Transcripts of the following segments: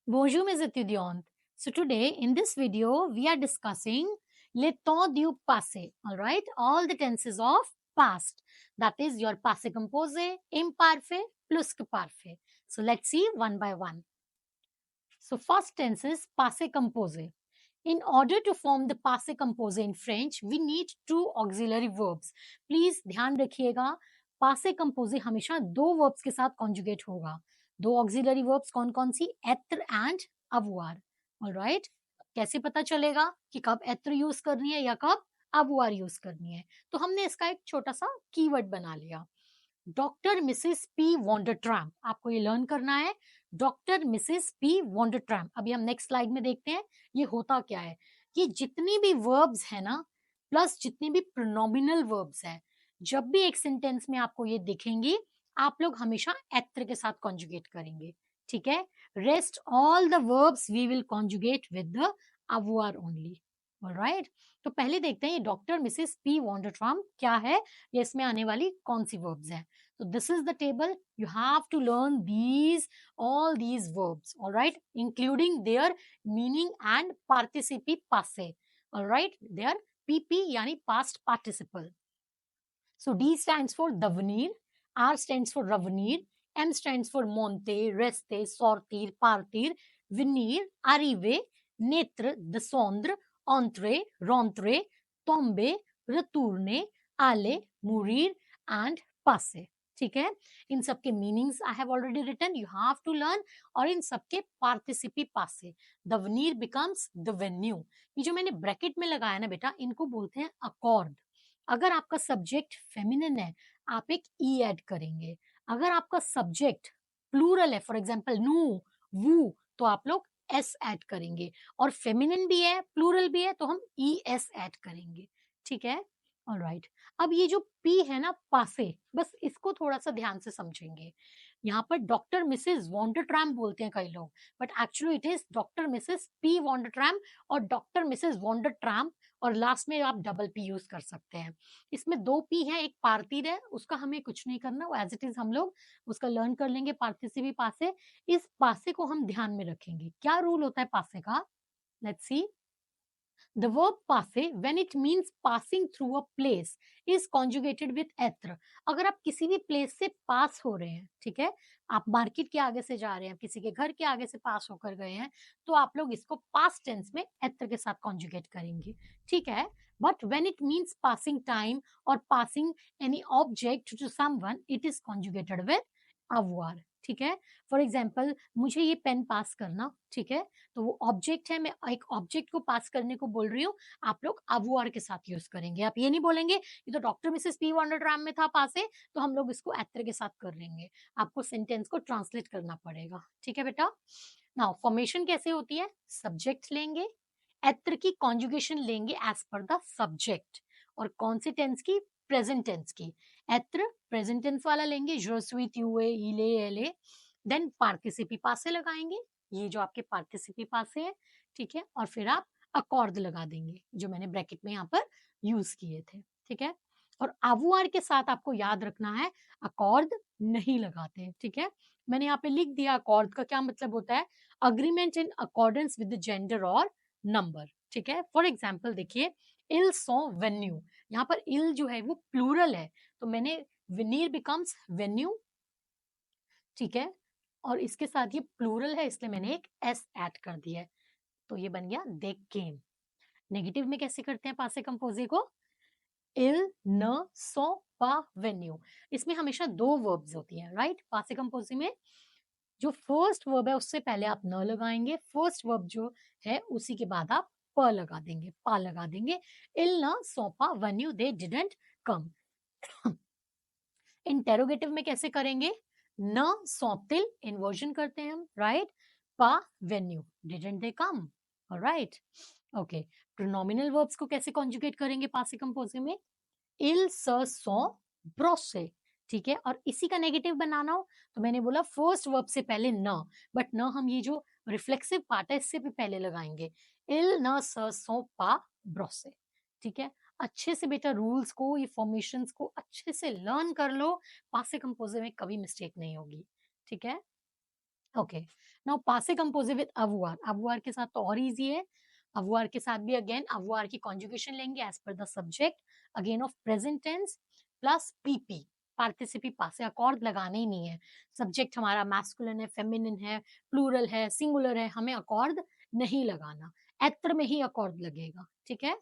Bonjour mes étudiantes. So today in this video we are discussing le temps du passé. All right, all the tenses of past. That is your passé composé, imparfait, plusque parfait. So let's see one by one. So first tense is passé composé. In order to form the passé composé in French, we need two auxiliary verbs. Please ध्यान रखिएगा, passé composé हमेशा दो verbs के साथ conjugate होगा. दो auxiliary verbs कौन कौन सी? être and avoir. Alright? कैसे पता चलेगा कि कब être यूज करनी है या कब avoir यूज करनी है? तो हमने इसका एक छोटा सा कीवर्ड बना लिया. डॉक्टर मिसेस पी वॉन्डरट्रैम्प, आपको ये लर्न करना है. Doctor Mrs P Vandertramp. अभी हम नेक्स्ट स्लाइड में देखते हैं ये होता क्या है. ये जितनी भी वर्ब्स है ना, प्लस जितनी भी प्रोनोमिनल वर्ब्स है, जब भी एक सेंटेंस में आपको ये दिखेंगी, आप लोग हमेशा एत्र के साथ कॉन्जुगेट करेंगे. ठीक है. Rest all the verbs we will conjugate with the अवुआर ओनली. ऑलराइट. तो पहले देखते हैं ये डॉक्टर मिसेस पी वॉन्डरट्रैम्प क्या है, ये इसमें आने वाली कौन सी वर्ब्स है. So this is the table. You have to learn all these verbs, all right, including their meaning and participe passé. All right, they are PP yani past participle. So D stands for devenir, R stands for revenir, M stands for monter, rester, sortir, partir, venir, arriver, naître, descendre, entrer, rentrer, tomber, retourner, aller, mourir and passer. ठीक है. इन सब के meanings I have already written, you have to learn. और इन सब के पार्टिसिपी पासे. द वनीर बिकम्स द वेन्यू. ये जो मैंने ब्रैकेट में लगाया ना बेटा, इनको बोलते हैं अकॉर्ड. अगर आपका सब्जेक्ट फेमिनिन है, आप एक ई ऐड करेंगे. अगर आपका सब्जेक्ट प्लूरल है, फॉर एग्जाम्पल नू, वू, तो आप लोग एस ऐड करेंगे. और फेमिनिन भी है, प्लूरल भी है, तो हम ई एस ऐड करेंगे. ठीक है. ऑलराइट. अब ये जो पी है ना, पासे, बस इसको थोड़ा सा ध्यान से समझेंगे. यहाँ पर डॉक्टर मिसेस वॉन्डरट्रैम्प बोलते हैं कई लोग, but actually it is doctor Mrs P Vandertramp और डॉक्टर मिसेस वॉन्डरट्रैम्प, और लास्ट में आप डबल पी यूज कर सकते हैं. इसमें दो पी है, एक पार्थिर है, उसका हमें कुछ नहीं करना, वो एज इट इज हम लोग उसका लर्न कर लेंगे. पार्थिसिपी पासे. इस पासे को हम ध्यान में रखेंगे. क्या रूल होता है पासे का? Let's see. The verb passe, when it means passing through a place, is conjugated with एत्र. अगर आप किसी भी प्लेस से पास हो रहे हैं, ठीक है, आप मार्केट के आगे से जा रहे हैं, किसी के घर के आगे से पास होकर गए हैं, तो आप लोग इसको पास्ट टेंस में एत्र के साथ कॉन्जुगेट करेंगे. ठीक है. But when it means passing time or passing any object to someone, it is conjugated with avoir. ठीक है. फॉर एग्जाम्पल, मुझे ये पेन पास करना, ठीक है, तो वो ऑब्जेक्ट है, मैं एक ऑब्जेक्ट को पास करने को बोल रही हूँ, आप लोग अवुआर के साथ यूज करेंगे. आप ये नहीं बोलेंगे ये तो डॉक्टर मिसेस पी वॉन्डरट्रैम्प में था पासे, तो हम लोग इसको एत्र के साथ कर लेंगे. आपको सेंटेंस को ट्रांसलेट करना पड़ेगा. ठीक है बेटा. नाउ फॉर्मेशन कैसे होती है? सब्जेक्ट लेंगे, एत्र की कॉन्जुगेशन लेंगे एज पर द सब्जेक्ट. और कौन सी टेंस की? प्रेजेंट टेंस की. एत्र प्रेजेंट टेंस वाला लेंगे, je suis, tu es, il est, elle est. Then पार्टिसिपी पासे लगाएंगे, ये जो आपके पार्टिसिपी पासे है. ठीक है. और फिर आप अकॉर्ड लगा देंगे, जो मैंने ब्रैकेट में यहाँ पर यूज किए थे. ठीक है. और अवुआर के साथ आपको याद रखना है, अकॉर्ड नहीं लगाते. ठीक है. मैंने यहाँ पे लिख दिया अकॉर्ड का क्या मतलब होता है. Agreement in accordance with gender और नंबर. ठीक है. फॉर एग्जाम्पल देखिए, इल सो वेन्यू. यहाँ पर इल जो है वो प्लूरल है, तो मैंने विनीर बिकम्स वेन्यू. ठीक है. और इसके साथ ये प्लूरल है, इसलिए मैंने एक एस ऐड कर दिया है, तो ये बन गया दे केम. नेगेटिव में कैसे करते हैं पासे कंपोजे को? इल न सो पा वेन्यू. इसमें हमेशा दो वर्ब्स होती हैं, राइट. पासे कंपोजे में जो फर्स्ट वर्ब है उससे पहले आप न लगाएंगे, फर्स्ट वर्ब जो है उसी के बाद आप प लगा देंगे, पा लगा देंगे. इल न सो पा venue they didn't come. Interrogative में कैसे करेंगे? न सौतिल इन्वर्जन करते हैं हम, राइट. पा वेन्यू didn't they come. Alright. Okay. Pronominal verbs को कैसे कॉन्जुगेट करेंगे पासे कंपोजे में? इल स सो ब्रोसे. ठीक है. और इसी का नेगेटिव बनाना हो तो मैंने बोला फर्स्ट वर्ब से पहले न, बट न हम ये जो रिफ्लेक्सिव पार्ट है इससे भी पहले लगाएंगे. इल न स सो पा ब्रोसे. ठीक है. अच्छे से बेटा रूल्स को, ये फॉर्मेशंस को अच्छे से लर्न कर लो, पासे कंपोजे में कभी मिस्टेक नहीं होगी. ठीक है. ओके, नाउ पासे कंपोजे विद अवुआर। अवुआर के साथ तो और इजी है। अवुआर के साथ भी अगेन अवुआर की कॉन्जुगेशन लेंगे एज पर the subject again of present tense plus PP, पार्टिसिपी पासे अकॉर्ड लगाने ही नहीं है। सब्जेक्ट हमारा मैस्कुलिन है, फेमिनिन है, प्लूरल है, सिंगुलर है, हमें अकॉर्ड नहीं लगाना, एत्र में ही अकॉर्ड लगेगा, ठीक है।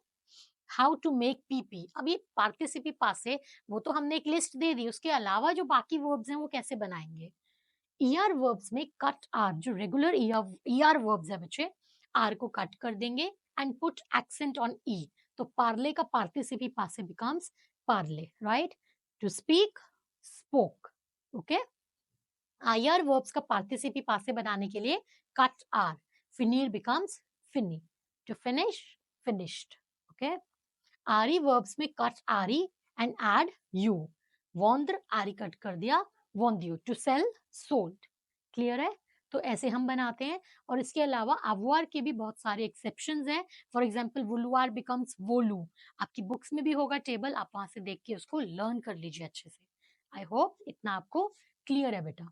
हाउ टू मेक पीपी, अब ये पार्टिसिपी पासे वो तो हमने एक लिस्ट दे दी, उसके अलावा जो बाकी वर्ब्स हैं वो कैसे बनाएंगे। ईआर वर्ब्स में कट आर, जो रेगुलर ईआर वर्ब्स है बच्चे, आर को कट कर देंगे and put accent on E, तो पार्ले का पार्टिसिपी पासे बिकम्स पार्ले, right. To speak, spoke, okay. IR verbs का पार्टिसिपी पासे बनाने के लिए कट आर, फिनीर बिकम्स फिनी, to finish, finished, okay. RE verbs में cut RE and add U, वॉन्द्र आरी कट कर दिया, वॉन्द्यू, टू सेल, सोल्ड, क्लियर है। तो ऐसे हम बनाते हैं। और इसके अलावा अवुआर के भी बहुत सारे एक्सेप्शंस हैं। फॉर एग्जांपल वुलुआर बिकम्स वोलू, आपकी बुक्स में भी होगा टेबल, आप वहां से देख के उसको लर्न कर लीजिए अच्छे से। आई होप इतना आपको क्लियर है बेटा।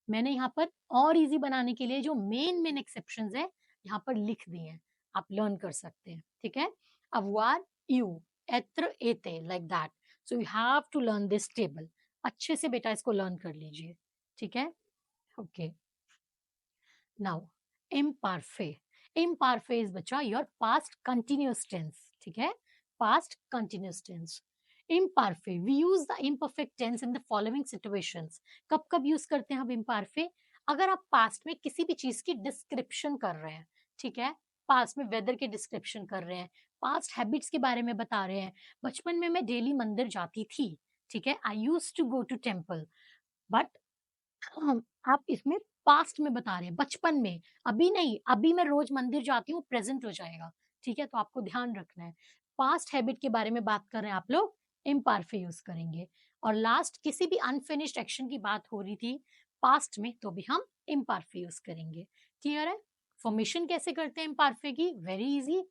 मैंने यहाँ पर और इजी बनाने के लिए जो मेन मेन एक्सेप्शंस है यहाँ पर लिख दिए हैं, आप लर्न कर सकते हैं, ठीक है। अवुआर, यू, एत्र, एते, like that. So you have to learn this table, अच्छे से बेटा इसको लर्न कर लीजिए, ठीक है। ओके, नाउ इम्पारफे। इम्पारफे इज बच्चा योर पास्ट कंटिन्यूअस टेंस, ठीक है, पास्ट कंटिन्यूअस टेंस। इम्पारफे, we use the imperfect tense in the following situations. कब कब यूज करते हैं हम इम्पारफे, अगर आप पास्ट में किसी भी चीज की डिस्क्रिप्शन कर रहे हैं, ठीक है, पास्ट में वेदर के डिस्क्रिप्शन कर रहे हैं, पास्ट हैबिट्स के बारे में बता रहे हैं, बचपन में मैं डेली मंदिर जाती थी, ठीक है, I used to go to temple, but आप इसमें पास्ट में बता रहे हैं, बचपन में, अभी नहीं, अभी मैं रोज मंदिर जाती हूँ, प्रेजेंट हो जाएगा, ठीक है, तो आपको ध्यान रखना है। पास्ट हैबिट के बारे में बात कर रहे हैं आप लोग, इम्पारफे यूज करेंगे। और लास्ट किसी भी अनफिनिश्ड एक्शन की बात हो रही थी पास्ट में, तो भी हम इम्पारफे यूज करेंगे, क्लियर है। फॉर्मेशन कैसे करते हैं इम्पारफे की, वेरी इजी।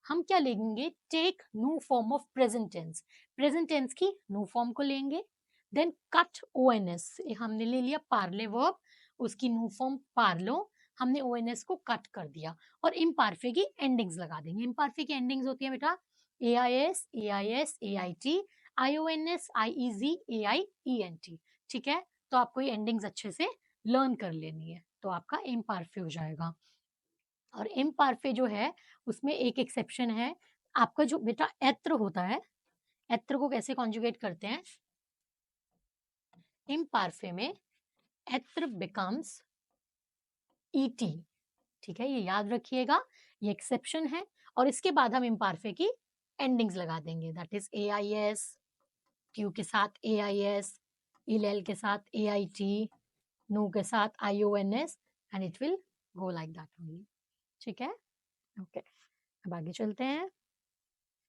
हम क्या लेंगे, take new form of present tense, present tense की न्यू फॉर्म को लेंगे, देन कट ओएनएस, हमने ले लिया पार्ले वर्ब, उसकी न्यू फॉर्म पार्लो, हमने ओएनएस को कट कर दिया, और इम्पारफे की एंडिंग्स लगा देंगे। इम्पारफे की एंडिंग्स होती है बेटा एआईएस, एआईएस, एआईटी, आईओएनएस, आईईजी, एआईईएनटी, ठीक है। तो आपको ये एंडिंग्स अच्छे से लर्न कर लेनी है, तो आपका इम्पारफे हो जाएगा। और इम्पारफे जो है उसमें एक एक्सेप्शन है, आपका जो बेटा एत्र होता है, एत्र को कैसे कॉन्जुगेट करते हैं, इम्पारफे में एत्र बिकम्स ईटी, ठीक है, ये याद रखिएगा, ये एक्सेप्शन है। और इसके बाद हम इम्पारफे की एंडिंग्स लगा देंगे, दैट इज एआईएस, ट्यू के साथ एआईएस, इलेल के साथ एआईटी, नो के साथ IONS, and it will go like that only, ठीक है। ओके, अब आगे चलते हैं।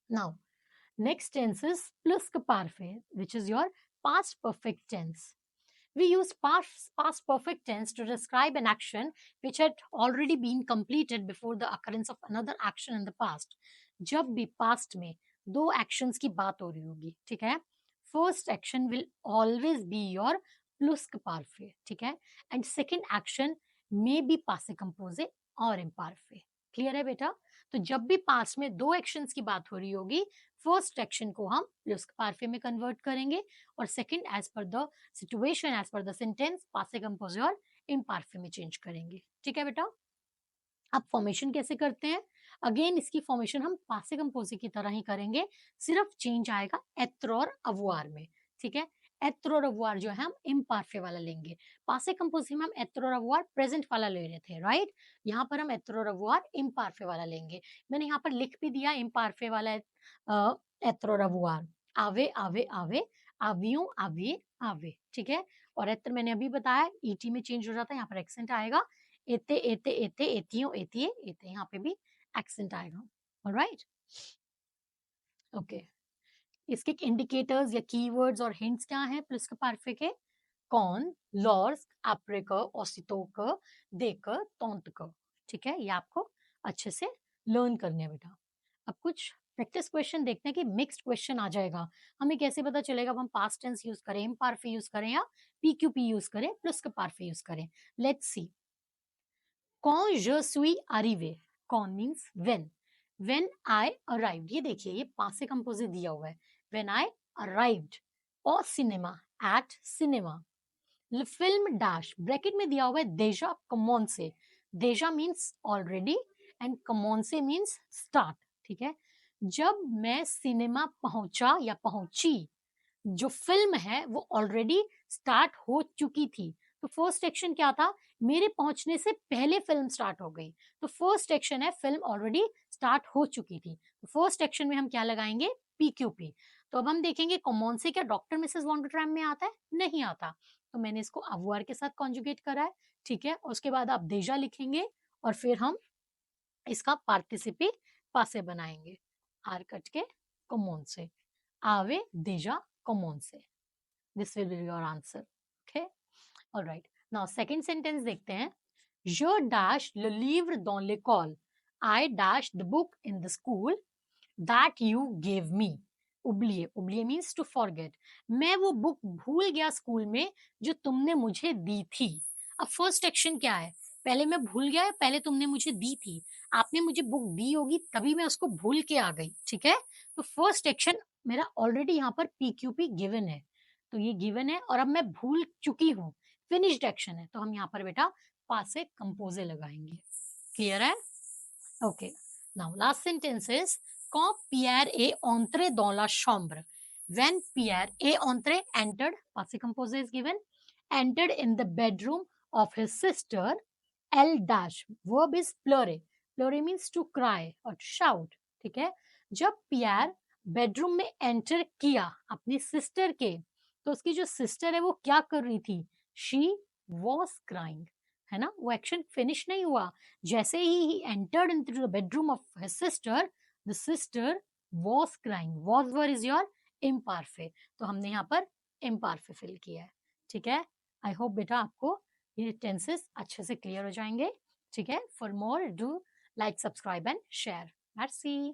Now next tense is pluscuparfe, which is your past perfect tense. We use past perfect tense to describe an action which had already been completed before the occurrence of another action in the past. जब भी past में दो actions की बात हो रही होगी, ठीक है, first action will always be your pluscuparfe, ठीक है, and second action may be passive composite और imparfait, क्लियर है बेटा। तो जब भी पास्ट में दो एक्शंस की बात हो रही होगी, फर्स्ट एक्शन को हम प्लुस्क्पार्फे में कन्वर्ट करेंगे, और सेकंड एज पर द सिचुएशन, एज पर द सेंटेंस, पासे कंपोजे और इम्पार्फे में चेंज करेंगे, ठीक है बेटा। अब फॉर्मेशन कैसे करते हैं, अगेन इसकी फॉर्मेशन हम पासे कंपोजे की तरह ही करेंगे, सिर्फ चेंज आएगा एत्र और अवुआर में, ठीक है। एत्र और अवुआर जो है हम इम्पार्फे वाला लेंगे, पासे कंपोजे में हम एत्र और अवुआर प्रेजेंट वाला ले रहे थे, राइट। यहाँ पर हम एत्र और अवुआर इम्पार्फे वाला लेंगे। मैंने यहाँ पर लिख भी दिया इम्पार्फे वाला एत्र और अवुआर, आवे आवे आवे, आवियों आविये आवे, ठीक है। और एत्र मैंने अभी बताया ईटी में चेंज हो जाता है, यहाँ पर एक्सेंट आएगा, एते एते एते, एतियों एतिये एते, यहाँ पे भी एक्सेंट आएगा, ऑलराइट। ओके, इसके इंडिकेटर्स या कीवर्ड्स और हिंट्स क्या हैं प्लुस्क्पार्फे के, कौन, लॉर्स, एप्रिक, ओसितोक, देक, तोंतक, ठीक है, ये आपको अच्छे से लर्न करने हैं बेटा। अब कुछ प्रैक्टिस क्वेश्चन देखते हैं कि मिक्स्ड क्वेश्चन आ जाएगा, हमें कैसे पता चलेगा अब हम पास्ट टेंस यूज करें, इम्पार्फे यूज करें, या पीक्यूपी यूज करें, प्लुस्क्पार्फे यूज करें। Let's see, quand je suis arrivé, quand means when I arrived, ये देखिए ये passé composé दिया हुआ है, when I arrived au cinéma, at cinéma, film dash bracket में दिया हुआ है déjà commencé, déjà means already and commencé means start, ठीक है। जब मैं सिनेमा पहुंचा या पहुंची, जो फिल्म है वो ऑलरेडी स्टार्ट हो चुकी थी, तो फर्स्ट एक्शन क्या था, मेरे पहुंचने से पहले फिल्म स्टार्ट हो गई, तो फर्स्ट एक्शन है फिल्म ऑलरेडी स्टार्ट हो चुकी थी, तो फर्स्ट एक्शन में हम क्या लगाएंगे, पीक्यूपी। तो अब हम देखेंगे कॉमन से क्या डॉक्टर मिसेस वॉन्डरट्रैम में आता है, नहीं आता, तो मैंने इसको अवुआर के साथ कॉन्जुगेट करा है, ठीक है। उसके बाद आप देजा लिखेंगे और फिर हम इसका पार्टिसिपी पासे बनाएंगे, आर कट के कॉमन से, आवे देजा कॉमन से, this will be your answer, okay. Alright, now second sentence देखते हैं। Je dash le livre dans l'école, I dash the book in the school that you gave me, oublier, oublier means to forget, मैं वो book भूल गया school में जो तुमने मुझे दी थी। अब फर्स्ट एक्शन क्या है, पहले मैं भूल गया, पहले तुमने मुझे दी थी, आपने मुझे बुक दी होगी तभी मैं उसको भूल के आ गई, ठीक है। तो फर्स्ट एक्शन मेरा ऑलरेडी यहाँ पर पीक्यूपी गिवन है, तो ये गिवन है और अब मैं भूल चुकी हूँ, फिनिश्ड एक्शन है, तो हम यहाँ पर बेटा पासे कंपोजे लगाएंगे, क्लियर है, okay. Now last sentence is quand Pierre est entré dans la chambre, when Pierre est entré, entered, passé composé is given, entered in the bedroom of his sister, L dash, verb is pleure, pleure means to cry or to shout, ठीक है। जब पियर bedroom में enter किया अपनी sister के, तो उसकी जो सिस्टर है वो क्या कर रही थी, शी वॉज क्राइंग, है ना, वो एक्शन फिनिश नहीं हुआ, जैसे ही entered into the bedroom of his sister, the sister was crying, was were is your imperfect, तो हमने यहाँ पर इम्पारफे फिल किया है, ठीक है। आई होप बेटा आपको ये टेंसेस अच्छे से क्लियर हो जाएंगे, ठीक है। For more do like, subscribe and share, let's see.